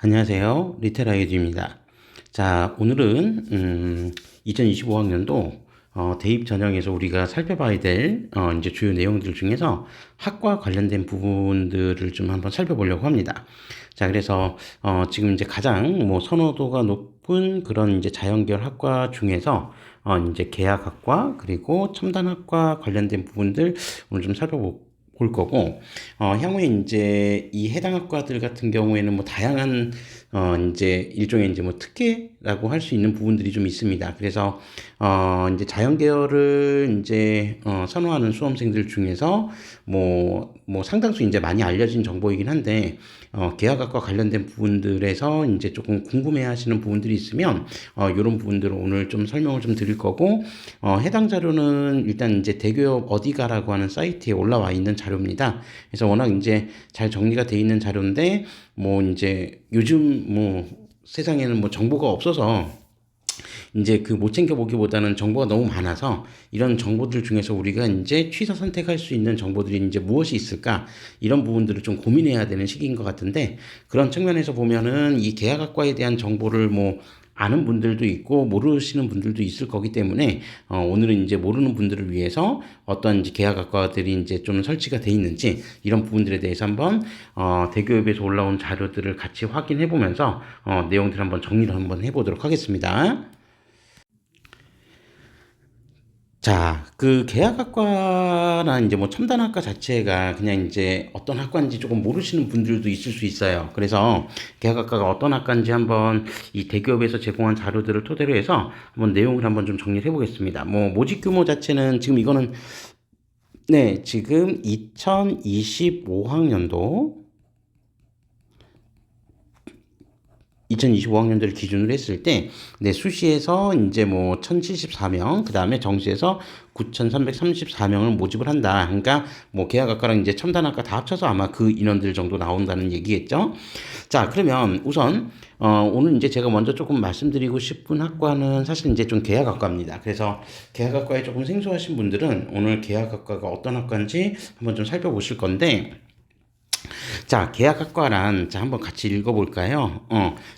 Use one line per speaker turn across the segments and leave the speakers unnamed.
안녕하세요. 리테라이드입니다. 자, 오늘은 2025학년도 대입 전형에서 우리가 살펴봐야 될 이제 주요 내용들 중에서 학과 관련된 부분들을 좀 한번 살펴보려고 합니다. 자, 그래서 지금 이제 가장 뭐 선호도가 높은 그런 이제 자연계열 학과 중에서 이제 계약학과 그리고 첨단학과 관련된 부분들 오늘 좀 볼 거고, 향후에 이제 이 해당 학과들 같은 경우에는 뭐 다양한, 이제 일종의 이제 뭐 특혜라고 할 수 있는 부분들이 좀 있습니다. 그래서, 이제 자연계열을 이제, 선호하는 수험생들 중에서 뭐 상당수 이제 많이 알려진 정보이긴 한데, 계약학과 관련된 부분들에서 이제 조금 궁금해 하시는 부분들이 있으면, 요런 부분들을 오늘 좀 설명을 좀 드릴 거고, 해당 자료는 일단 이제 대교협 어디가라고 하는 사이트에 올라와 있는 자료입니다. 그래서 워낙 이제 잘 정리가 돼 있는 자료인데, 뭐 이제 요즘 뭐 세상에는 뭐 정보가 없어서 이제 그 못 챙겨보기보다는 정보가 너무 많아서 이런 정보들 중에서 우리가 이제 취사 선택할 수 있는 정보들이 이제 무엇이 있을까 이런 부분들을 좀 고민해야 되는 시기인 것 같은데, 그런 측면에서 보면은 이 계약학과에 대한 정보를 뭐 아는 분들도 있고 모르시는 분들도 있을 거기 때문에 오늘은 이제 모르는 분들을 위해서 어떤 이제 계약학과들이 이제 좀 설치가 돼 있는지 이런 부분들에 대해서 한번 대교협에서 올라온 자료들을 같이 확인해 보면서 내용들 한번 정리를 한번 해보도록 하겠습니다. 자, 그 계약학과나 이제 뭐 첨단학과 자체가 그냥 이제 어떤 학과인지 조금 모르시는 분들도 있을 수 있어요. 그래서 계약학과가 어떤 학과인지 한번 이 대기업에서 제공한 자료들을 토대로 해서 한번 내용을 한번 좀 정리를 해보겠습니다. 뭐 모집 규모 자체는 지금 이거는 네, 지금 2025학년도 2025학년도를 기준으로 했을 때, 네, 수시에서 이제 뭐 1074명, 그 다음에 정시에서 9334명을 모집을 한다. 그러니까 뭐 계약학과랑 이제 첨단학과 다 합쳐서 아마 그 인원들 정도 나온다는 얘기겠죠. 자, 그러면 우선, 오늘 이제 제가 먼저 조금 말씀드리고 싶은 학과는 사실 이제 좀 계약학과입니다. 그래서 계약학과에 조금 생소하신 분들은 오늘 계약학과가 어떤 학과인지 한번 좀 살펴보실 건데, 자, 계약학과란, 자, 한번 같이 읽어볼까요?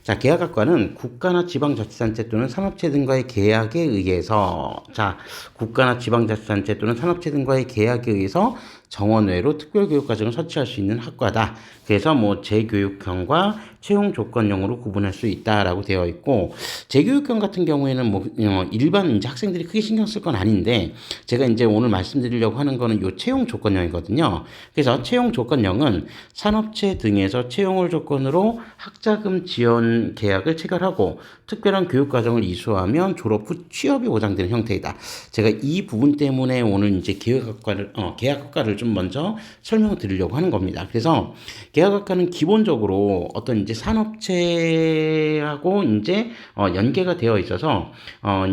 자, 계약학과는 국가나 지방자치단체 또는 산업체 등과의 계약에 의해서, 자, 국가나 지방자치단체 또는 산업체 등과의 계약에 의해서 정원외로 특별교육과정을 설치할 수 있는 학과다. 그래서 뭐 재교육형과 채용 조건형으로 구분할 수 있다라고 되어 있고, 재교육형 같은 경우에는 뭐 일반 이제 학생들이 크게 신경 쓸 건 아닌데, 제가 이제 오늘 말씀드리려고 하는 거는 요 채용 조건형이거든요. 그래서 채용 조건형은 산업체 등에서 채용을 조건으로 학자금 지원 계약을 체결하고 특별한 교육과정을 이수하면 졸업 후 취업이 보장되는 형태이다. 제가 이 부분 때문에 오늘 이제 계약학과를 좀 먼저 설명을 드리려고 하는 겁니다. 그래서 계약학과는 기본적으로 어떤 이제 산업체하고 이제 연계가 되어 있어서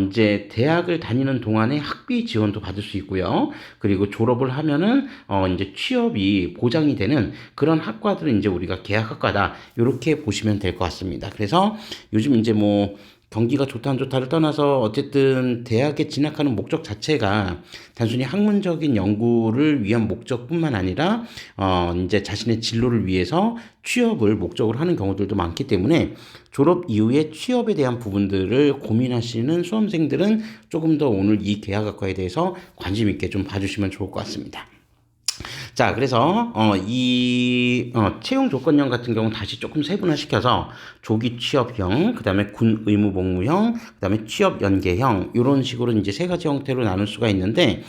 이제 대학을 다니는 동안에 학비 지원도 받을 수 있고요. 그리고 졸업을 하면은 이제 취업이 보장이 되는 그런 학과들은 이제 우리가 계약학과다. 이렇게 보시면 될 것 같습니다. 그래서 요즘 이제 뭐 경기가 좋다 안 좋다를 떠나서 어쨌든 대학에 진학하는 목적 자체가 단순히 학문적인 연구를 위한 목적뿐만 아니라 이제 자신의 진로를 위해서 취업을 목적으로 하는 경우들도 많기 때문에 졸업 이후에 취업에 대한 부분들을 고민하시는 수험생들은 조금 더 오늘 이 계약학과에 대해서 관심 있게 좀 봐주시면 좋을 것 같습니다. 자, 그래서 이 채용 조건형 같은 경우는 다시 조금 세분화시켜서 조기 취업형, 그다음에 군 의무 복무형, 그다음에 취업 연계형 이런 식으로 이제 세 가지 형태로 나눌 수가 있는데,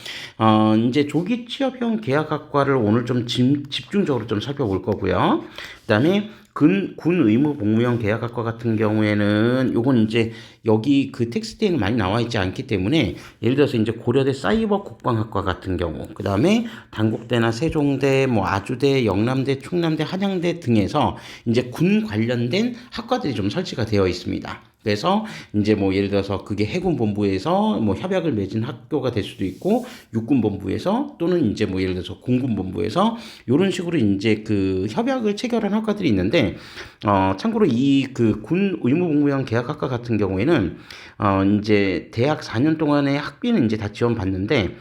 이제 조기 취업형 계약학과를 오늘 좀 집중적으로 좀 살펴볼 거고요. 그다음에 군 의무 복무형 계약학과 같은 경우에는 요건 이제 여기 그 텍스트에는 많이 나와 있지 않기 때문에, 예를 들어서 이제 고려대 사이버 국방학과 같은 경우, 그 다음에 단국대나 세종대, 뭐 아주대, 영남대, 충남대, 한양대 등에서 이제 군 관련된 학과들이 좀 설치가 되어 있습니다. 그래서 이제 뭐 예를 들어서 그게 해군본부에서 뭐 협약을 맺은 학교가 될 수도 있고, 육군본부에서 또는 이제 뭐 예를 들어서 공군본부에서 이런 식으로 이제 그 협약을 체결한 학과들이 있는데, 참고로 이 그 군 의무복무형 계약학과 같은 경우에는 이제 대학 4년 동안의 학비는 이제 다 지원받는데,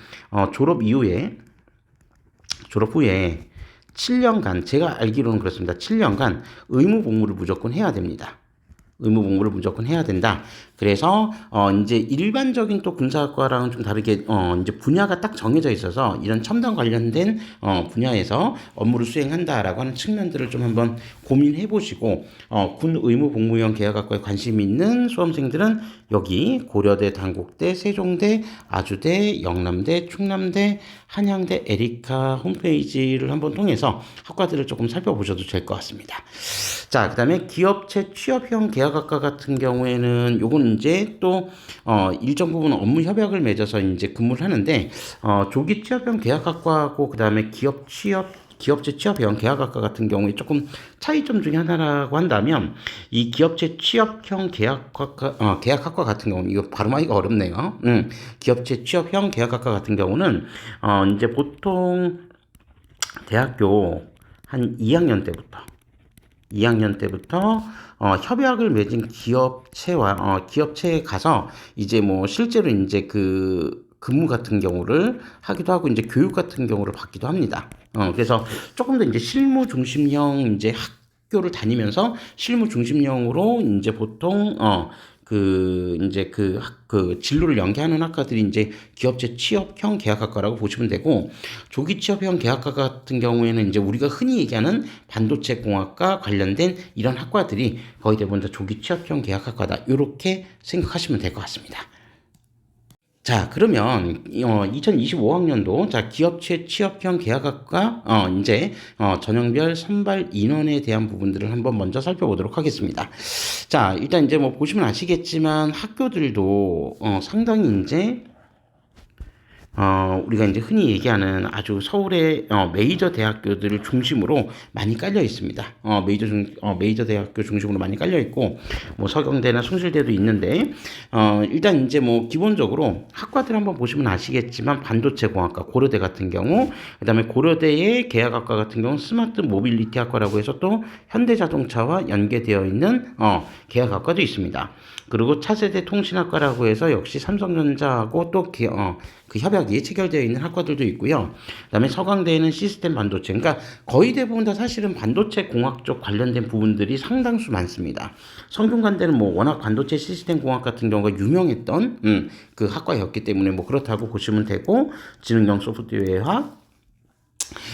졸업 후에 7년간, 제가 알기로는 그렇습니다. 7년간 의무 복무를 무조건 해야 됩니다. 의무 복무를 무조건 해야 된다. 그래서 이제 일반적인 또 군사학과랑은 좀 다르게 이제 분야가 딱 정해져 있어서 이런 첨단 관련된 분야에서 업무를 수행한다라고 하는 측면들을 좀 한번 고민해 보시고 군 의무 복무형 계약학과에 관심 있는 수험생들은 여기 고려대, 단국대, 세종대, 아주대, 영남대, 충남대, 한양대, 에리카 홈페이지를 한번 통해서 학과들을 조금 살펴보셔도 될 것 같습니다. 자, 그다음에 기업체 취업형 계약학과 같은 경우에는 요건 이제 또 일정 부분 업무 협약을 맺어서 이제 근무를 하는데 조기 취업형 계약학과하고 그다음에 기업체 취업형 계약학과 같은 경우에 조금 차이점 중에 하나라고 한다면 이 기업체 취업형 계약학과 같은 경우는 이거 발음하기가 어렵네요. 기업체 취업형 계약학과 같은 경우는 이제 보통 대학교 한 2학년 때부터 협약을 맺은 기업체에 가서 이제 뭐 실제로 이제 그 근무 같은 경우를 하기도 하고 이제 교육 같은 경우를 받기도 합니다. 그래서 조금 더 이제 실무 중심형 이제 학교를 다니면서 실무 중심형으로 이제 보통 그 진로를 연계하는 학과들이 이제 기업체 취업형 계약학과라고 보시면 되고, 조기 취업형 계약학과 같은 경우에는 이제 우리가 흔히 얘기하는 반도체 공학과 관련된 이런 학과들이 거의 대부분 다 조기 취업형 계약학과다. 이렇게 생각하시면 될 것 같습니다. 자, 그러면 2025학년도 자 기업체 취업형 계약학과 이제 전형별 선발 인원에 대한 부분들을 한번 먼저 살펴보도록 하겠습니다. 자, 일단 이제 뭐 보시면 아시겠지만 학교들도 상당히 이제 우리가 이제 흔히 얘기하는 아주 서울의 메이저 대학교들을 중심으로 많이 깔려 있습니다. 메이저 대학교 중심으로 많이 깔려 있고, 뭐 서경대나 숭실대도 있는데, 일단 이제 뭐 기본적으로 학과들 한번 보시면 아시겠지만 반도체 공학과 고려대 같은 경우, 그다음에 고려대의 계약학과 같은 경우 스마트 모빌리티 학과라고 해서 또 현대자동차와 연계되어 있는 계약학과도 있습니다. 그리고 차세대 통신학과라고 해서 역시 삼성전자하고 또 그 협약이 체결되어 있는 학과들도 있고요. 그다음에 서강대에는 시스템 반도체, 그러니까 거의 대부분 다 사실은 반도체 공학 쪽 관련된 부분들이 상당수 많습니다. 성균관대는 뭐 워낙 반도체 시스템 공학 같은 경우가 유명했던 그 학과였기 때문에 뭐 그렇다고 보시면 되고, 지능형 소프트웨어학,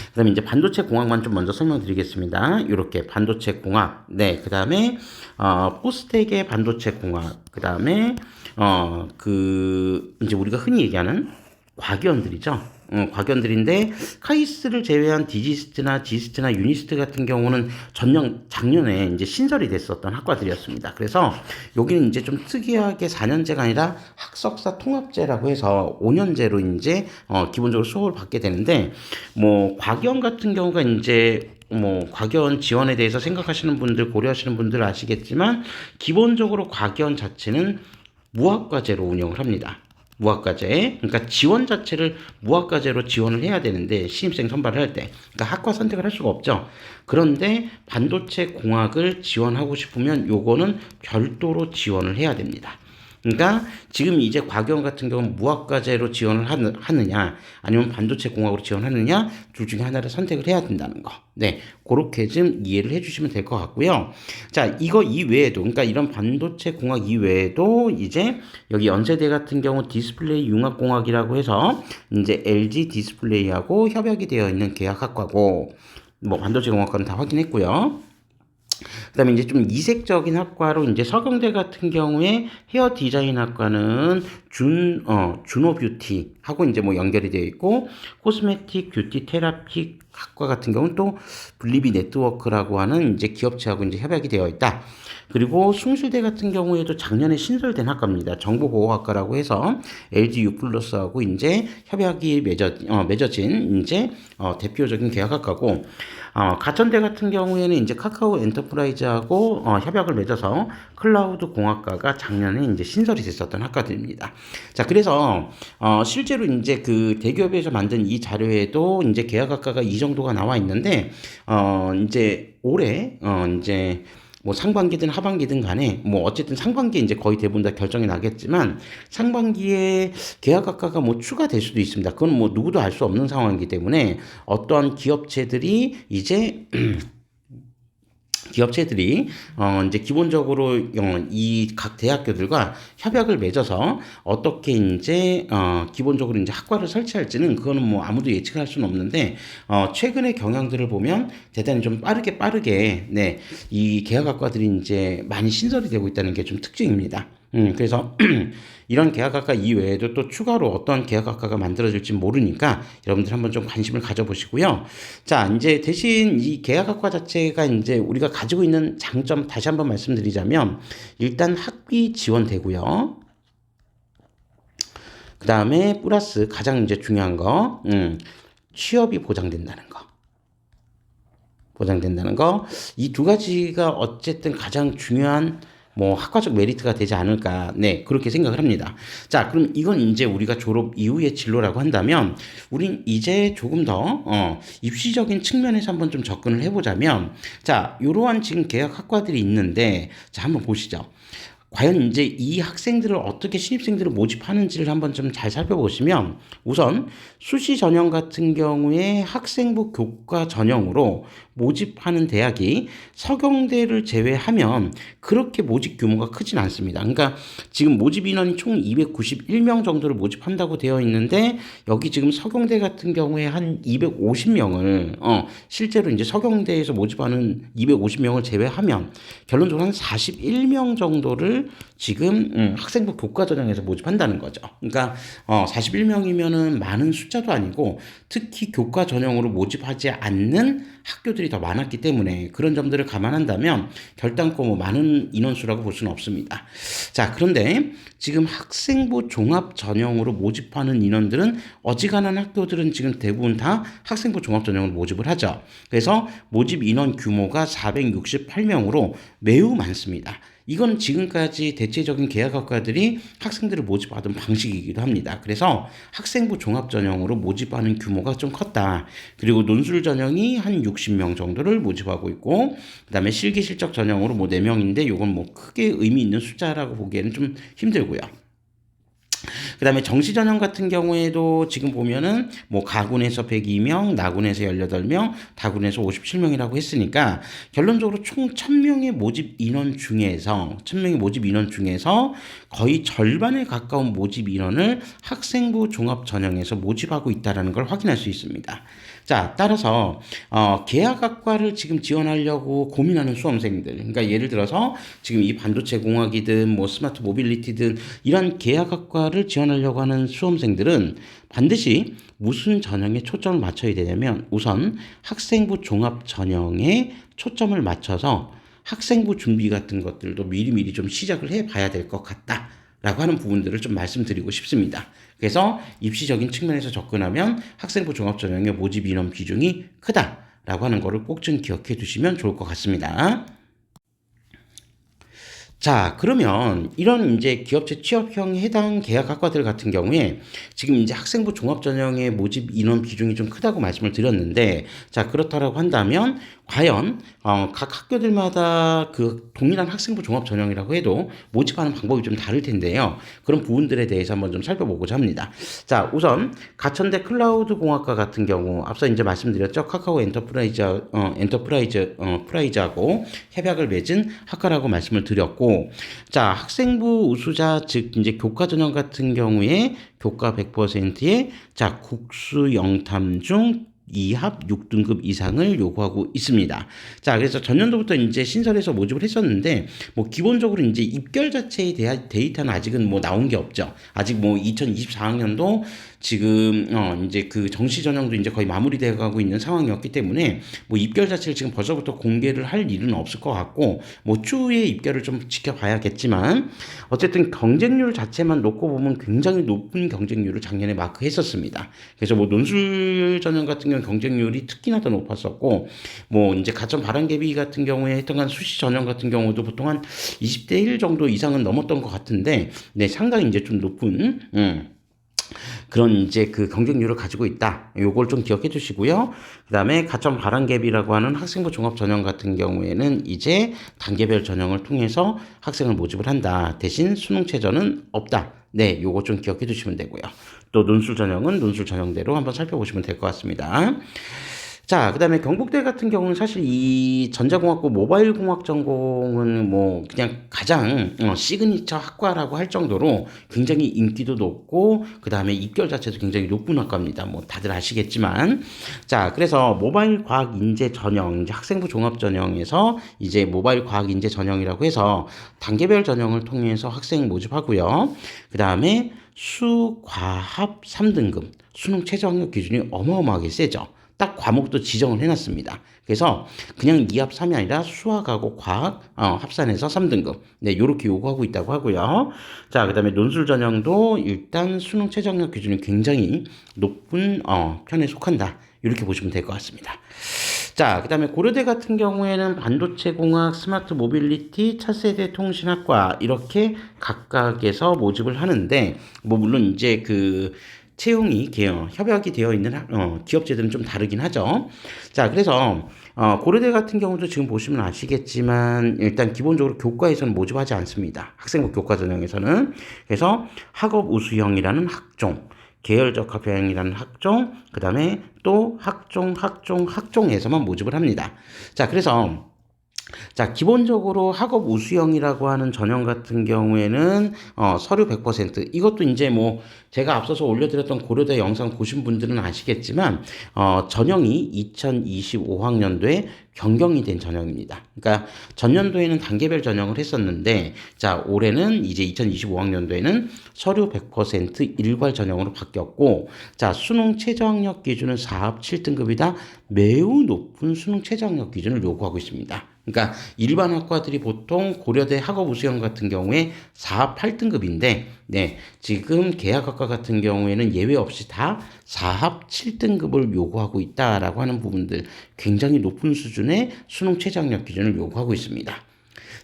그다음에 이제 반도체 공학만 좀 먼저 설명드리겠습니다. 이렇게 반도체 공학, 네, 그다음에 포스텍의 반도체 공학, 그다음에 이제 우리가 흔히 얘기하는 과기원들이죠. 과기원들인데 카이스트를 제외한 디지스트나 지스트나 유니스트 같은 경우는 작년에 이제 신설이 됐었던 학과들이었습니다. 그래서 여기는 이제 좀 특이하게 4년제가 아니라 학석사 통합제라고 해서 5년제로 이제 기본적으로 수업을 받게 되는데, 뭐 과기원 같은 경우가 이제 뭐 과기원 지원에 대해서 생각하시는 분들, 고려하시는 분들 아시겠지만 기본적으로 과기원 자체는 무학과제로 운영을 합니다. 무학과제, 그러니까 지원 자체를 무학과제로 지원을 해야 되는데, 신입생 선발을 할 때, 그러니까 학과 선택을 할 수가 없죠. 그런데 반도체 공학을 지원하고 싶으면 요거는 별도로 지원을 해야 됩니다. 그러니까 지금 이제 과기원 같은 경우는 무학과제로 지원을 하느냐 아니면 반도체 공학으로 지원하느냐, 둘 중에 하나를 선택을 해야 된다는 거. 네, 그렇게 좀 이해를 해주시면 될 것 같고요. 자, 이거 이외에도, 그러니까 이런 반도체 공학 이외에도 이제 여기 연세대 같은 경우 디스플레이 융합공학이라고 해서 이제 LG 디스플레이하고 협약이 되어 있는 계약학과고, 뭐 반도체 공학과는 다 확인했고요. 그다음에 이제 좀 이색적인 학과로 이제 서경대 같은 경우에 헤어 디자인 학과는 준호 뷰티하고 이제 뭐 연결이 되어 있고, 코스메틱 뷰티 테라피 학과 같은 경우는 또 블리비 네트워크라고 하는 이제 기업체하고 이제 협약이 되어 있다. 그리고 숭실대 같은 경우에도 작년에 신설된 학과입니다. 정보보호학과라고 해서 LG U+하고 이제 협약이 맺어진 이제 대표적인 계약학과고, 가천대 같은 경우에는 이제 카카오 엔터프라이즈하고 협약을 맺어서 클라우드 공학과가 작년에 이제 신설이 됐었던 학과들입니다. 자, 그래서 실제로 이제 그 대기업에서 만든 이 자료에도 이제 계약학과가 이 정도가 나와 있는데, 이제 올해 이제 뭐 상반기든 하반기든 간에 뭐 어쨌든 상반기에 이제 거의 대부분 다 결정이 나겠지만 상반기에 계약학과가 뭐 추가될 수도 있습니다. 그건 뭐 누구도 알 수 없는 상황이기 때문에 어떠한 기업체들이 이제 기업체들이 이제 기본적으로 이 각 대학교들과 협약을 맺어서 어떻게 이제 기본적으로 이제 학과를 설치할지는 그거는 뭐 아무도 예측할 수는 없는데 최근의 경향들을 보면 대단히 좀 빠르게 네, 이 계약학과들이 이제 많이 신설이 되고 있다는 게 좀 특징입니다. 그래서 이런 계약학과 이외에도 또 추가로 어떤 계약학과가 만들어질지 모르니까 여러분들 한번 좀 관심을 가져보시고요. 자, 이제 대신 이 계약학과 자체가 이제 우리가 가지고 있는 장점 다시 한번 말씀드리자면 일단 학비 지원되고요. 그 다음에 플러스 가장 이제 중요한 거, 취업이 보장된다는 거. 보장된다는 거. 이 두 가지가 어쨌든 가장 중요한 뭐 학과적 메리트가 되지 않을까, 네, 그렇게 생각을 합니다. 자, 그럼 이건 이제 우리가 졸업 이후의 진로라고 한다면 우린 이제 조금 더 입시적인 측면에서 한번 좀 접근을 해보자면, 자, 이러한 지금 계약 학과들이 있는데, 자, 한번 보시죠. 과연 이제 이 학생들을 어떻게 신입생들을 모집하는지를 한번 좀 잘 살펴보시면, 우선 수시 전형 같은 경우에 학생부 교과 전형으로 모집하는 대학이 서경대를 제외하면 그렇게 모집 규모가 크진 않습니다. 그러니까 지금 모집 인원이 총 291명 정도를 모집한다고 되어 있는데, 여기 지금 서경대 같은 경우에 한 250명을 실제로 이제 서경대에서 모집하는 250명을 제외하면 결론적으로 한 41명 정도를 지금 학생부 교과 전형에서 모집한다는 거죠. 그러니까 41명이면은 많은 숫자도 아니고, 특히 교과 전형으로 모집하지 않는 학교들이 더 많았기 때문에 그런 점들을 감안한다면 결단코 뭐 많은 인원수라고 볼 수는 없습니다. 자, 그런데 지금 학생부 종합 전형으로 모집하는 인원들은 어지간한 학교들은 지금 대부분 다 학생부 종합 전형으로 모집을 하죠. 그래서 모집 인원 규모가 468명으로 매우 많습니다. 이건 지금까지 대체적인 계약학과들이 학생들을 모집하던 방식이기도 합니다. 그래서 학생부 종합 전형으로 모집하는 규모가 좀 컸다. 그리고 논술 전형이 한 60명 정도를 모집하고 있고, 그다음에 실기 실적 전형으로 뭐 4명인데 이건 뭐 크게 의미 있는 숫자라고 보기에는 좀 힘들고요. 그 다음에 정시 전형 같은 경우에도 지금 보면은 뭐 가군에서 102명, 나군에서 18명, 다군에서 57명이라고 했으니까 결론적으로 총 1000명의 모집 인원 중에서 거의 절반에 가까운 모집 인원을 학생부 종합 전형에서 모집하고 있다는 걸 확인할 수 있습니다. 자, 따라서 계약학과를 지금 지원하려고 고민하는 수험생들, 그러니까 예를 들어서 지금 이 반도체 공학이든 뭐 스마트 모빌리티든 이런 계약학과를 지원하려고 하는 수험생들은 반드시 무슨 전형에 초점을 맞춰야 되냐면, 우선 학생부 종합 전형에 초점을 맞춰서 학생부 준비 같은 것들도 미리미리 좀 시작을 해 봐야 될 것 같다 라고 하는 부분들을 좀 말씀드리고 싶습니다. 그래서 입시적인 측면에서 접근하면 학생부 종합전형의 모집 인원 비중이 크다라고 하는 거를 꼭 좀 기억해 두시면 좋을 것 같습니다. 자, 그러면 이런 이제 기업체 취업형에 해당 계약학과들 같은 경우에 지금 이제 학생부 종합전형의 모집 인원 비중이 좀 크다고 말씀을 드렸는데, 자, 그렇다라고 한다면 과연 각 학교들마다 그 동일한 학생부 종합전형이라고 해도 모집하는 방법이 좀 다를 텐데요. 그런 부분들에 대해서 한번 좀 살펴보고자 합니다. 자, 우선 가천대 클라우드 공학과 같은 경우 앞서 이제 말씀드렸죠. 카카오 프라이즈하고 협약을 맺은 학과라고 말씀을 드렸고, 자, 학생부 우수자 즉 이제 교과 전형 같은 경우에 교과 100%에 자, 국수 영탐 중 2합 6등급 이상을 요구하고 있습니다. 자, 그래서 전년도부터 이제 신설해서 모집을 했었는데, 뭐 기본적으로 이제 입결 자체에 대한 데이터는 아직은 뭐 나온 게 없죠. 아직 뭐 2024학년도 지금 이제 그 정시 전형도 이제 거의 마무리돼 가고 있는 상황이었기 때문에 뭐 입결 자체를 지금 벌써부터 공개를 할 일은 없을 것 같고, 뭐 추후에 입결을 좀 지켜봐야겠지만 어쨌든 경쟁률 자체만 놓고 보면 굉장히 높은 경쟁률을 작년에 마크했었습니다. 그래서 뭐 논술 전형 같은 경우 경쟁률이 특히나 더 높았었고, 뭐 이제 가점 발안개비 같은 경우에 했던 수시 전형 같은 경우도 보통 한 20대 1 정도 이상은 넘었던 것 같은데, 네, 상당히 이제 좀 높은 그런 이제 그 경쟁률을 가지고 있다. 요걸 좀 기억해 주시고요. 그다음에 가점 바람갭이라고 하는 학생부 종합 전형 같은 경우에는 이제 단계별 전형을 통해서 학생을 모집을 한다. 대신 수능 최저는 없다. 네, 요거 좀 기억해 주시면 되고요. 또 논술 전형은 논술 전형대로 한번 살펴보시면 될 것 같습니다. 자, 그다음에 경북대 같은 경우는 사실 이 전자공학부 모바일공학 전공은 뭐 그냥 가장 시그니처 학과라고 할 정도로 굉장히 인기도 높고 그다음에 입결 자체도 굉장히 높은 학과입니다. 뭐 다들 아시겠지만 자, 그래서 모바일 과학 인재 전형 이제 학생부 종합 전형에서 이제 모바일 과학 인재 전형이라고 해서 단계별 전형을 통해서 학생 모집하고요. 그다음에 수과합 3등급 수능 최저 학력 기준이 어마어마하게 세죠. 딱 과목도 지정을 해놨습니다. 그래서 그냥 2합 3이 아니라 수학하고 과학 합산해서 3등급. 네, 요렇게 요구하고 있다고 하고요. 자, 그다음에 논술 전형도 일단 수능 최저학력 기준이 굉장히 높은 편에 속한다. 이렇게 보시면 될 것 같습니다. 자, 그다음에 고려대 같은 경우에는 반도체 공학, 스마트 모빌리티, 차세대 통신학과 이렇게 각각에서 모집을 하는데 뭐 물론 이제 그 채용이 협약이 되어 있는 기업체들은 좀 다르긴 하죠. 자, 그래서 고려대 같은 경우도 지금 보시면 아시겠지만 일단 기본적으로 교과에서는 모집하지 않습니다. 학생부 교과 전형에서는. 그래서 학업 우수형이라는 학종, 계열적 학교형이라는 학종, 그 다음에 또 학종에서만 모집을 합니다. 자, 그래서 자, 기본적으로 학업 우수형이라고 하는 전형 같은 경우에는 서류 100% 이것도 이제 뭐 제가 앞서서 올려드렸던 고려대 영상 보신 분들은 아시겠지만 전형이 2025학년도에 변경이 된 전형입니다. 그러니까 전년도에는 단계별 전형을 했었는데 자, 올해는 이제 2025학년도에는 서류 100% 일괄 전형으로 바뀌었고 자, 수능 최저학력 기준은 4합 7등급이다. 매우 높은 수능 최저학력 기준을 요구하고 있습니다. 그러니까 일반 학과들이 보통 고려대 학업 우수형 같은 경우에 4합 8등급인데 네, 지금 계약학과 같은 경우에는 예외 없이 다 4합 7등급을 요구하고 있다라고 하는 부분들 굉장히 높은 수준의 수능 최저학력 기준을 요구하고 있습니다.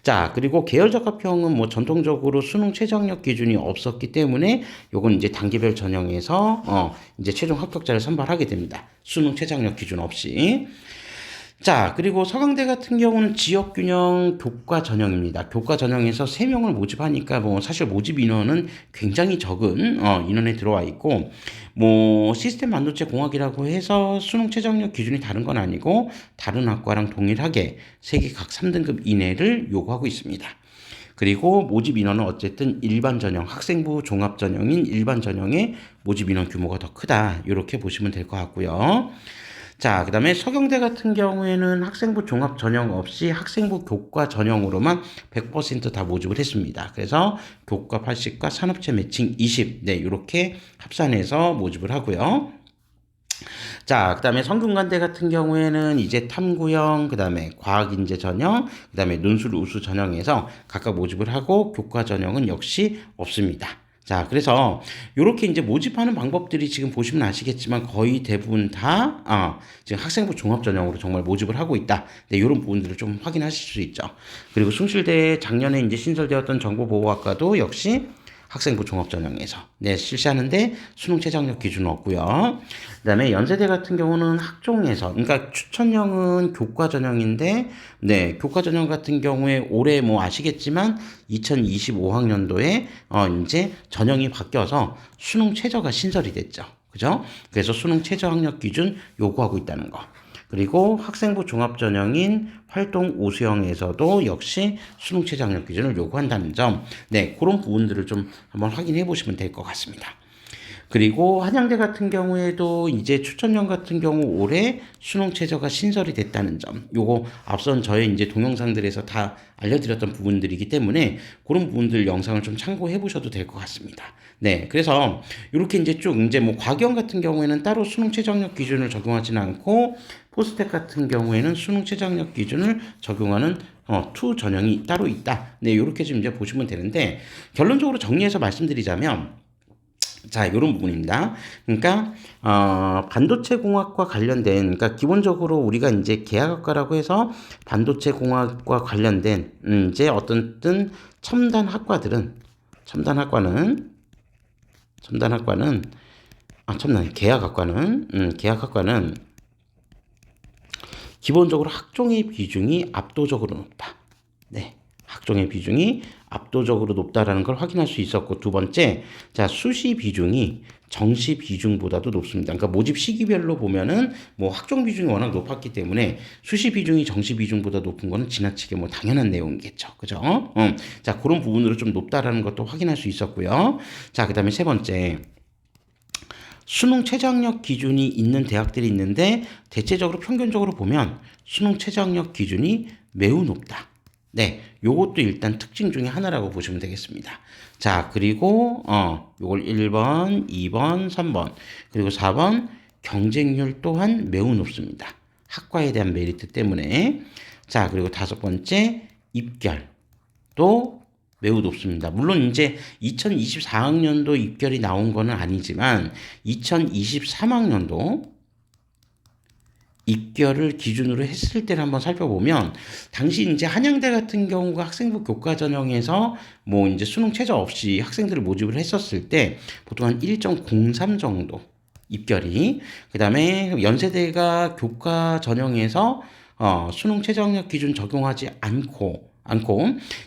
자, 그리고 계열적 합형은 뭐 전통적으로 수능 최저학력 기준이 없었기 때문에 요건 이제 단계별 전형에서 이제 최종 합격자를 선발하게 됩니다. 수능 최저학력 기준 없이. 자, 그리고 서강대 같은 경우는 지역균형 교과 전형입니다. 교과 전형에서 3명을 모집하니까 뭐 사실 모집 인원은 굉장히 적은 인원에 들어와 있고 뭐 시스템 반도체 공학이라고 해서 수능 최저학력 기준이 다른 건 아니고 다른 학과랑 동일하게 3개 각 3등급 이내를 요구하고 있습니다. 그리고 모집 인원은 어쨌든 일반 전형, 학생부 종합 전형인 일반 전형의 모집 인원 규모가 더 크다. 이렇게 보시면 될 것 같고요. 자, 그 다음에 서경대 같은 경우에는 학생부 종합 전형 없이 학생부 교과 전형으로만 100%다 모집을 했습니다. 그래서 교과 80과 산업체 매칭 20, 네, 이렇게 합산해서 모집을 하고요. 자, 그 다음에 성균관대 같은 경우에는 이제 탐구형, 그 다음에 과학인재 전형, 그 다음에 논술 우수 전형에서 각각 모집을 하고 교과 전형은 역시 없습니다. 자, 그래서 이렇게 이제 모집하는 방법들이 지금 보시면 아시겠지만 거의 대부분 다 지금 학생부 종합 전형으로 정말 모집을 하고 있다. 네, 이런 부분들을 좀 확인하실 수 있죠. 그리고 숭실대 작년에 이제 신설되었던 정보보호학과도 역시 학생부 종합 전형에서 네, 실시하는데 수능 최저학력 기준은 없고요. 그다음에 연세대 같은 경우는 학종에서 그러니까 추천형은 교과 전형인데 네, 교과 전형 같은 경우에 올해 뭐 아시겠지만 2025학년도에 이제 전형이 바뀌어서 수능 최저가 신설이 됐죠. 그죠? 그래서 수능 최저 학력 기준 요구하고 있다는 거. 그리고 학생부 종합 전형인 활동 우수형에서도 역시 수능 최저 학력 기준을 요구한다는 점, 네, 그런 부분들을 좀 한번 확인해 보시면 될 것 같습니다. 그리고 한양대 같은 경우에도 이제 추천형 같은 경우 올해 수능 최저가 신설이 됐다는 점, 요거 앞선 저의 이제 동영상들에서 다 알려드렸던 부분들이기 때문에 그런 부분들 영상을 좀 참고해 보셔도 될 것 같습니다. 네, 그래서 이렇게 이제 쭉 이제 뭐 과경 같은 경우에는 따로 수능 최저학력 기준을 적용하지는 않고 포스텍 같은 경우에는 수능 최저학력 기준을 적용하는 투 전형이 따로 있다. 네, 이렇게 좀 이제 보시면 되는데 결론적으로 정리해서 말씀드리자면. 자, 이런 부분입니다. 그러니까 반도체 공학과 관련된 그러니까 기본적으로 우리가 이제 계약학과라고 해서 반도체 공학과 관련된 이제 어떤 첨단 학과는 첨단학과는 계약학과는 기본적으로 학종의 비중이 압도적으로 높다. 네. 학종의 비중이 압도적으로 높다라는 걸 확인할 수 있었고, 두 번째, 자, 수시 비중이 정시 비중보다도 높습니다. 그러니까 모집 시기별로 보면은 뭐 학종 비중이 워낙 높았기 때문에 수시 비중이 정시 비중보다 높은 거는 지나치게 뭐 당연한 내용이겠죠. 그죠? 자, 그런 부분으로 좀 높다라는 것도 확인할 수 있었고요. 자, 그다음에 세 번째. 수능 최저학력 기준이 있는 대학들이 있는데 대체적으로 평균적으로 보면 수능 최저학력 기준이 매우 높다. 네, 요것도 일단 특징 중에 하나라고 보시면 되겠습니다. 자, 그리고 요걸 1번, 2번, 3번, 그리고 4번 경쟁률 또한 매우 높습니다. 학과에 대한 메리트 때문에. 자, 그리고 다섯 번째 입결도 매우 높습니다. 물론 이제 2024학년도 입결이 나온 거는 아니지만 2023학년도 입결을 기준으로 했을 때를 한번 살펴보면 당시 이제 한양대 같은 경우가 학생부 교과 전형에서 뭐 이제 수능 최저 없이 학생들을 모집을 했었을 때 보통 한 1.03 정도 입결이, 그다음에 연세대가 교과 전형에서 수능 최저 학력 기준 적용하지 않고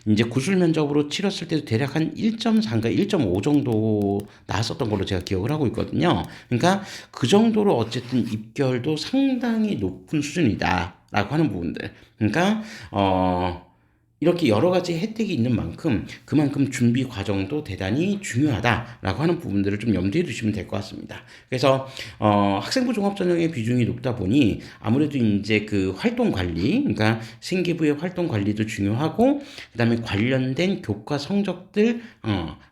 이제 구술 면접으로 치렀을 때도 대략 한 1.4인가 1.5 정도 나왔었던 걸로 제가 기억을 하고 있거든요. 그러니까 그 정도로 어쨌든 입결도 상당히 높은 수준이다라고 하는 부분들. 그러니까 이렇게 여러 가지 혜택이 있는 만큼 그만큼 준비 과정도 대단히 중요하다라고 하는 부분들을 좀 염두에 두시면 될 것 같습니다. 그래서 학생부 종합전형의 비중이 높다 보니 아무래도 이제 그 활동 관리, 그러니까 생기부의 활동 관리도 중요하고, 그다음에 관련된 교과 성적들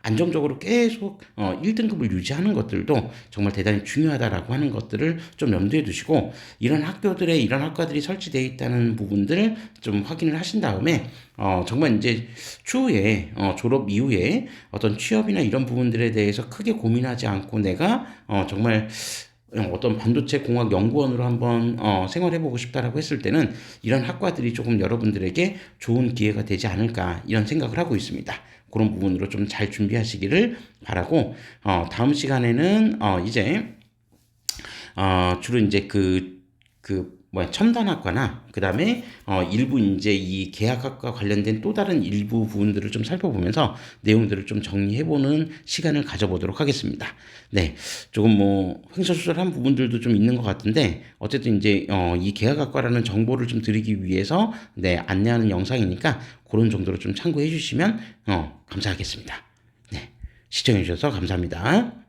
안정적으로 계속 1등급을 유지하는 것들도 정말 대단히 중요하다라고 하는 것들을 좀 염두에 두시고, 이런 학교들에 이런 학과들이 설치되어 있다는 부분들을 좀 확인을 하신 다음에 정말 이제 추후에 졸업 이후에 어떤 취업이나 이런 부분들에 대해서 크게 고민하지 않고 내가 정말 어떤 반도체 공학 연구원으로 한번 생활해보고 싶다라고 했을 때는 이런 학과들이 조금 여러분들에게 좋은 기회가 되지 않을까 이런 생각을 하고 있습니다. 그런 부분으로 좀 잘 준비하시기를 바라고, 다음 시간에는 이제 주로 이제 첨단학과나, 그 다음에, 일부 이제 이 계약학과 관련된 또 다른 일부 부분들을 좀 살펴보면서 내용들을 좀 정리해보는 시간을 가져보도록 하겠습니다. 네. 조금 뭐, 횡설수설한 부분들도 좀 있는 것 같은데, 어쨌든 이제, 이 계약학과라는 정보를 좀 드리기 위해서, 네, 안내하는 영상이니까 그런 정도로 좀 참고해 주시면, 감사하겠습니다. 네. 시청해 주셔서 감사합니다.